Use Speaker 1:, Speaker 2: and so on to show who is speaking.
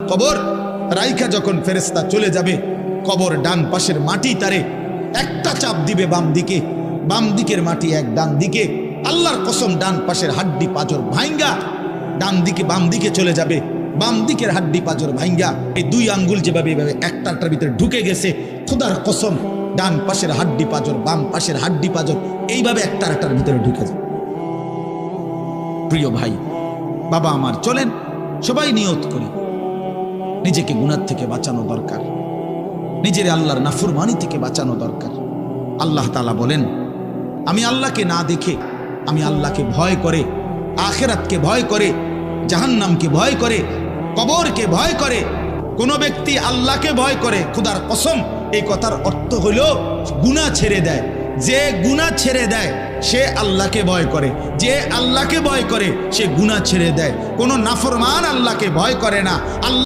Speaker 1: কবর রাইখা যখন ফেরেশতা চলে যাবে, কবর ডান পাশের মাটি তারে একটা চাপ দিবে বাম দিকে, বাম দিকের মাটি এক ডান দিকে। আল্লাহর কসম, ডান পাশের হাড্ডি পাঁজর ভাঙ্গা ডান দিকে বাম দিকে চলে যাবে, বাম দিকের হাড্ডি পাঁজর ভাঙ্গা এই দুই আঙ্গুল যেভাবে এভাবে একটার ভিতরে ঢুকে গেছে, খোদার কসম ডান পাশের হাড্ডি পাঁজর বাম পাশের হাড্ডি পাঁজর এইভাবে একটার ভিতরে ঢুকে যায়। প্রিয় ভাই বাবা আমার, চলেন সবাই নিয়ত করি, নিজেকে গুনাহ থেকে বাঁচানো দরকার, নিজের আল্লাহর নাফরমানি থেকে বাঁচানো দরকার। আল্লাহ তাআলা বলেন, আমি আল্লাহকে না দেখে, আমি আল্লাহকে ভয় করে, আখিরাতকে ভয় করে, জাহান্নামকে ভয় করে, কবরকে ভয় করে, কোন ব্যক্তি আল্লাহকে ভয় করে, খোদার কসম এই কথার অর্থ হলো গুনাহ ছেড়ে দেয়। যে গুনাহ ছেড়ে দেয় সে আল্লাহকে ভয় করে, যে আল্লাহকে ভয় করে সে গুনাহ ছেড়ে দেয়। কোন নাফরমান আল্লাহকে ভয় করে না। আল্লাহ